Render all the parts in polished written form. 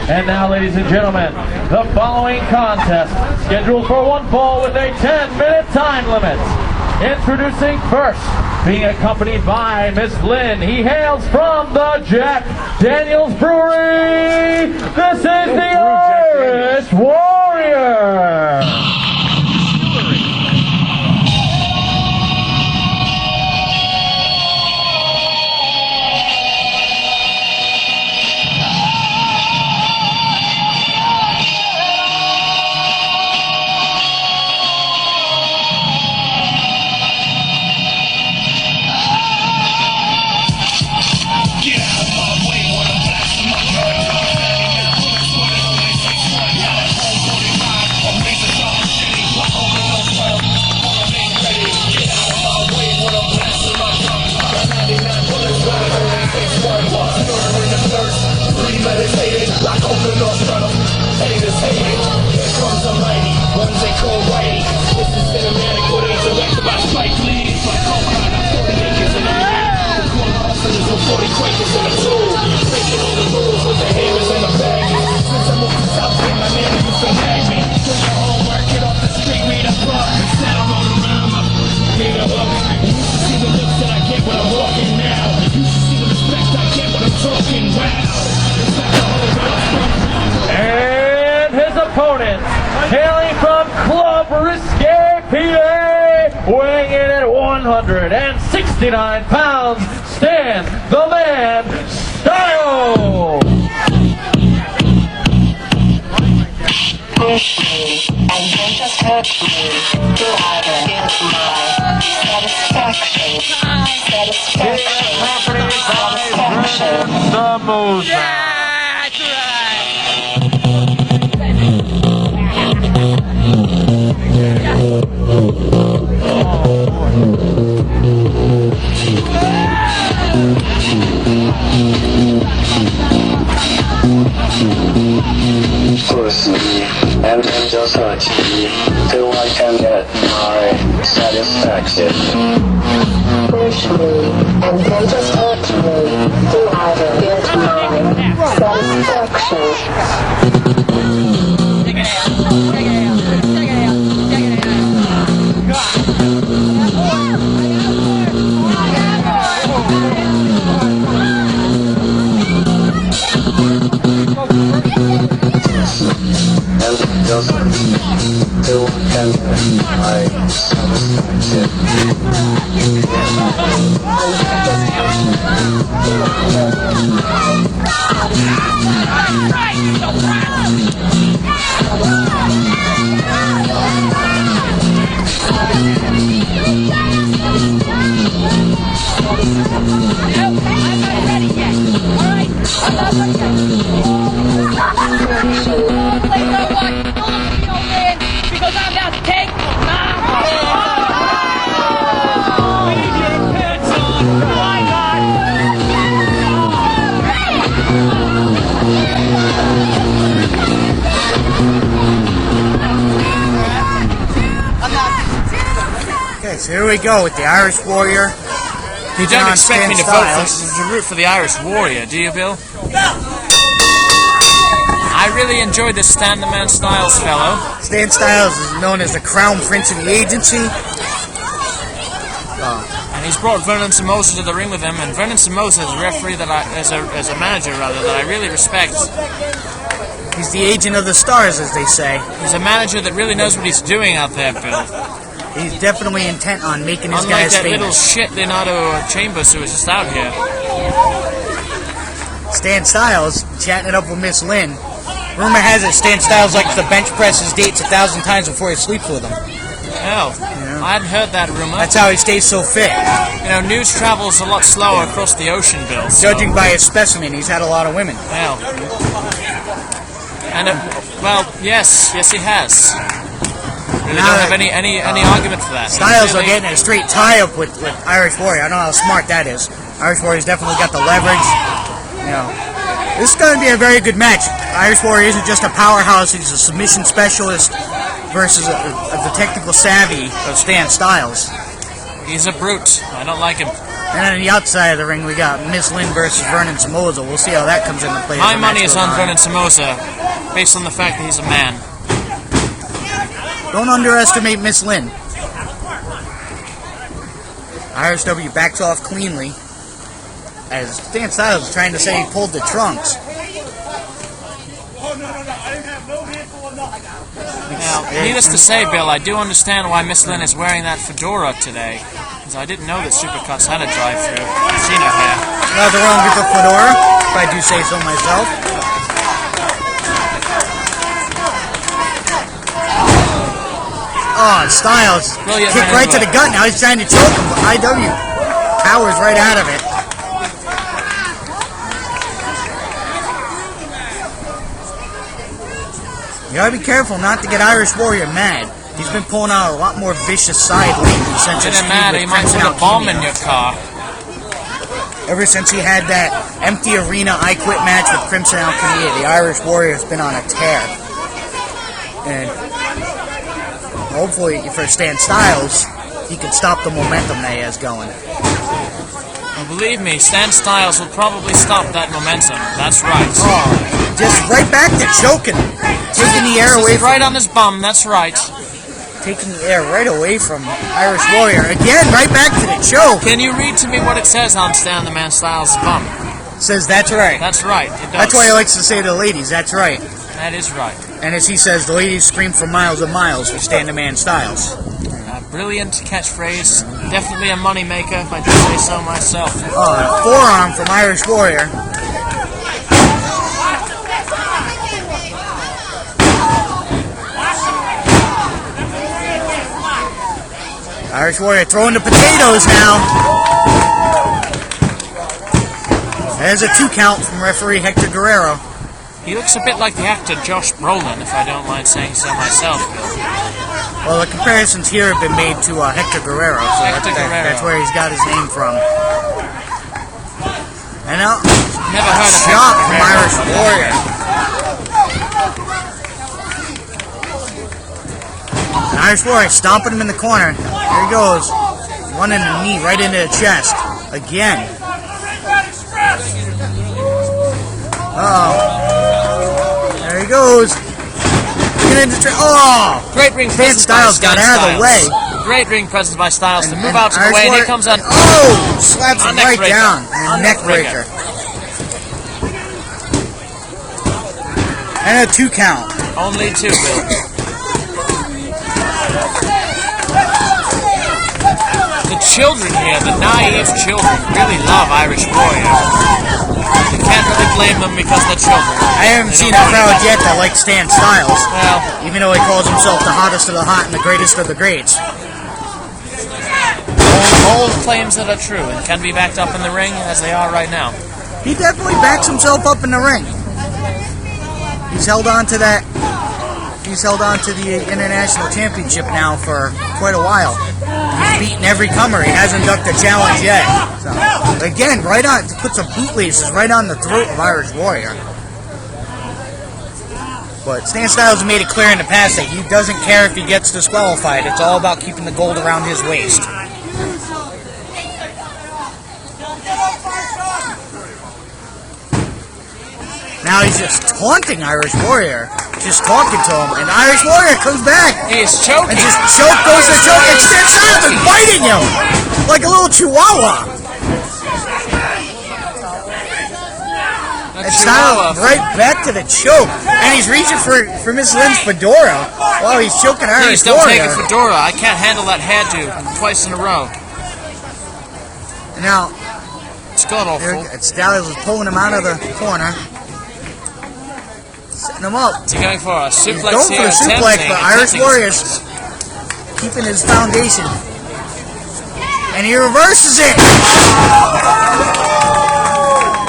And now, ladies and gentlemen, the following contest, scheduled for one fall with a 10-minute time limit. Introducing first, being accompanied by Miss Lynn. He hails from the Jack Daniels Brewery. This is the Irish Warrior. Hailing from Club Risque, PA, weighing in at 169 pounds, Stan the Man Stylez. Push me, and then just hurt me, till I get my satisfaction. The Moose. Push me and then just hurt me till I can get my satisfaction. Push me, and then just hurt me, till I get my satisfaction. And just till I can get my satisfaction. Okay, so here we go with the Irish Warrior. You don't expect me to root for the Irish Warrior, do you, Bill? I really enjoyed this Stan the Man Stylez fellow. Stan Stylez is known as the Crown Prince of the agency. And he's brought Vernon Somoza to the ring with him, and Vernon Somoza is a referee that as a manager rather, that I really respect. He's the agent of the stars, as they say. He's a manager that really knows what he's doing out there, Bill. He's definitely intent on making his Unlike guys that famous. little shit Leonardo Chambers who was just out here. Stan Stylez chatting it up with Miss Lynn. Rumor has it Stan Stylez likes to bench press his dates 1,000 times before he sleeps with them. Hell, I hadn't heard that rumor. That's how he stays so fit. You know, news travels a lot slower across the ocean, Bill. So. Judging by his specimen, he's had a lot of women. Hell. And, well, yes he has. Really don't have any argument for that. Stylez are getting a straight tie-up with Irish Warrior. I don't know how smart that is. Irish Warrior's definitely got the leverage. You know, this is going to be a very good match. Irish Warrior isn't just a powerhouse; he's a submission specialist versus the technical savvy of Stan Stylez. He's a brute. I don't like him. And on the outside of the ring, we got Miss Lynn versus Vernon Somoza. We'll see how that comes into play. My money is on Vernon Somoza, based on the fact that he's a man. Don't underestimate Miss Lynn. RSW backs off cleanly as Stan Stylez is trying to say he pulled the trunks. Now, needless to say, Bill, I do understand why Miss Lynn is wearing that fedora today. Because I didn't know that Supercuts had a drive-thru. I've seen her hair. Nothing wrong with the fedora, if I do say so myself. Oh, Stylez kicked right to the gut. Now he's trying to choke him, but IW powers right out of it. You gotta be careful not to get Irish Warrior mad. He's been pulling out a lot more vicious side lately since his feud mad, with he might Crimson put a bomb in Alchemy. your car. Ever since he had that empty arena I Quit match with Crimson Alchemy, the Irish Warrior has been on a tear. And hopefully for Stan Stylez, he can stop the momentum that he has going. Well, believe me, Stan Stylez will probably stop that momentum. That's right. Oh, just right back to choking. Taking the air away from right on his bum, that's right. Taking the air right away from Irish Warrior. Again, right back to the choke. Can you read to me what it says on Stan the Man Stylez' bum? It says, that's right. That's right, it does. That's why he likes to say to the ladies, that's right. That is right. And as he says, the ladies scream for miles and miles for Stan the Man Stylez. Brilliant catchphrase. Definitely a moneymaker, if I do say so myself. Oh, forearm from Irish Warrior. Irish Warrior throwing the potatoes now. There's a 2 count from referee Hector Guerrero. He looks a bit like the actor Josh Brolin, if I don't mind saying so myself, Bill. Well, the comparisons here have been made to Hector Guerrero, so that's where he's got his name from. And now, Never heard of shot Hector from Guerrero. Irish Warrior. And Irish Warrior stomping him in the corner. There he goes. Running the knee right into the chest. Again. Uh-oh. There he goes. Get into oh! Great ring Stan presence by Stylez got out of the way. Great ring presence by Stylez to move And out to the Irish way, and Warrior- here comes a Oh! Slaps A him neck right breaker. down. A A neck neck breaker. And a 2 count. only 2, Bill. The children here, the naive children, really love Irish Warrior. You can't really blame them because they're children. I haven't seen a crowd yet that likes Stan Stylez, Well, even though he calls himself the hottest of the hot and the greatest of the greats. all claims that are true and can be backed up in the ring as they are right now. He definitely backs himself up in the ring. He's held on to that. He's held on to the International Championship now for quite a while. He's beaten every comer. He hasn't ducked a challenge yet. So, again, right on, to put some boot laces right on the throat of Irish Warrior. But Stan Stylez made it clear in the past that he doesn't care if he gets disqualified. It's all about keeping the gold around his waist. Now he's just taunting Irish Warrior. Just talking to him. And Irish Warrior comes back. He is choking. And just goes to choke. And Stan Stylez is biting him. Like a little chihuahua. And Stylez right back to the choke. And he's reaching for Miss Lynn's fedora while he's choking Irish Please don't take Warrior. a fedora. I can't handle that hairdo twice in a row. Now, It's god awful. Stylez is pulling him out of the corner. Setting him up. Is he going for a He's suplex going for here? the suplex, but Irish attempting Warrior's keeping his foundation. And he reverses it.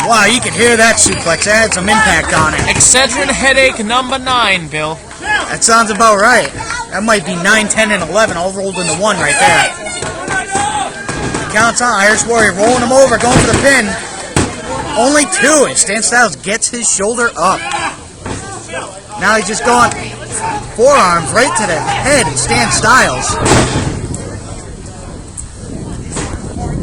Wow, you can hear that suplex. That had some impact on it. Excedrin headache number 9, Bill. That sounds about right. That might be 9, 10, and 11 all rolled into one right there. Counts on. Irish Warrior rolling him over, going for the pin. Only 2, and Stan Stylez gets his shoulder up. Now he's just going forearms right to the head of Stan Stylez.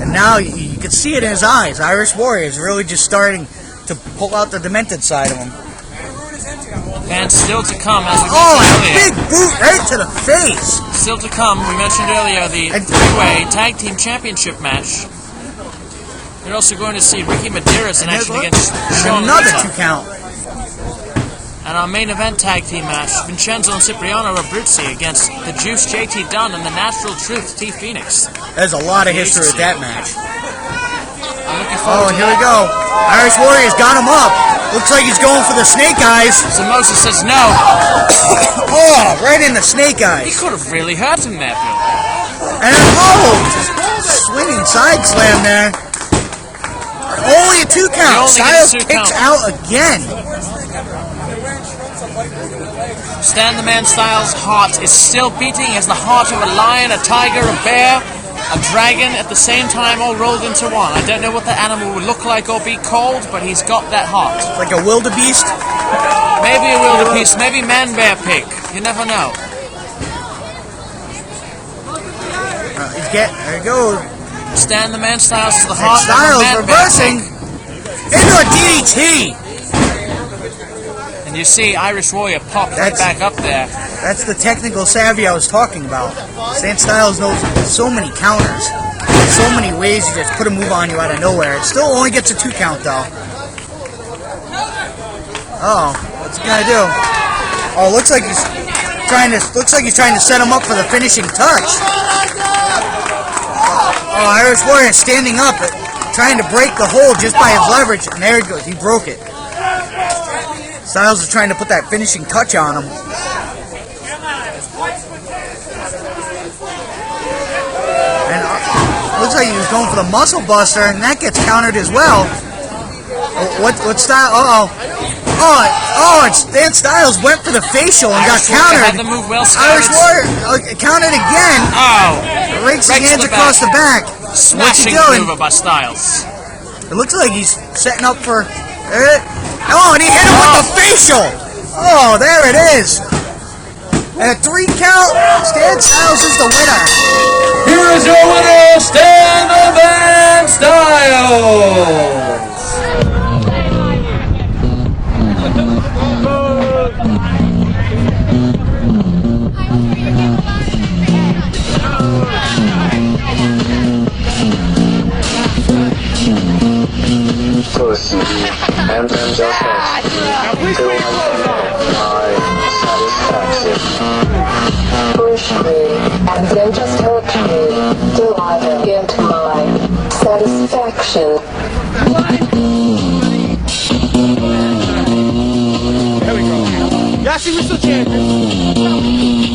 And now you can see it in his eyes. Irish Warrior is really just starting to pull out the demented side of him. And still to come, as we Oh, mentioned a earlier. big boot right to the face. Still to come, we mentioned earlier the three-way tag team championship match. You're also going to see Ricky Madeira's in action against Sean Another Rita. 2 count. And our main event tag team match, Vincenzo and Cipriano Abruzzi against the Juice JT Dunn and the Natural Truth T Phoenix. There's a lot of history with that match. I'm looking Oh, forward to here that. we go. Irish Warrior's got him up. Looks like he's going for the snake eyes. So Moses says no. Oh, right in the snake He eyes. could have really hurt him there, Bill. And swinging side slam there. Only a 2 count. only Stylez gets a 2 kicks count. out again. Stan the Man Styles' heart is still beating as the heart of a lion, a tiger, a bear, a dragon at the same time, all rolled into one. I don't know what the animal would look like or be called, but he's got that heart. Like a wildebeest. Maybe a wildebeest, maybe man, bear, pig. You never know. There you go. Stan the Man Styles is the And heart of a Stylez man, reversing bear, pig. into a DDT. And you see Irish Warrior pop right back up there. That's the technical savvy I was talking about. Stan Stylez knows so many counters. So many ways to just put a move on you out of nowhere. It still only gets a 2 count though. Oh, what's he gonna do? Oh, looks like he's trying to set him up for the finishing touch. Oh, Irish Warrior standing up, trying to break the hold just by his leverage, and there he goes. He broke it. Stylez is trying to put that finishing touch on him. And looks like he was going for the muscle buster, and that gets countered as well. What style? It's Stan Stylez went for the facial and Irish got Warrior had countered. the move well Irish scouted. Warrior countered again. Oh! Rakes his Rakes hands the across the back. Smashing What's he doing? maneuver by Styles. It looks like he's setting up for. Oh, and he hit him with the facial. Oh, there it is. And a 3 count. Stan Stylez is the winner. Here is your winner, Stan the Man Stylez. Pussy, and then just touch me till I get my satisfaction. Push me, and then just hurt me till I get my satisfaction. Y'all see, we're still champions.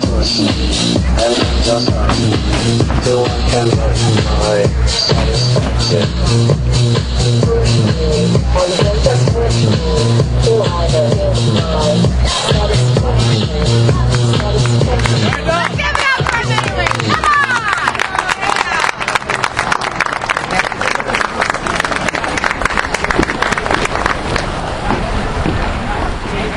Pussy, and then just touch me till I can get my satisfaction.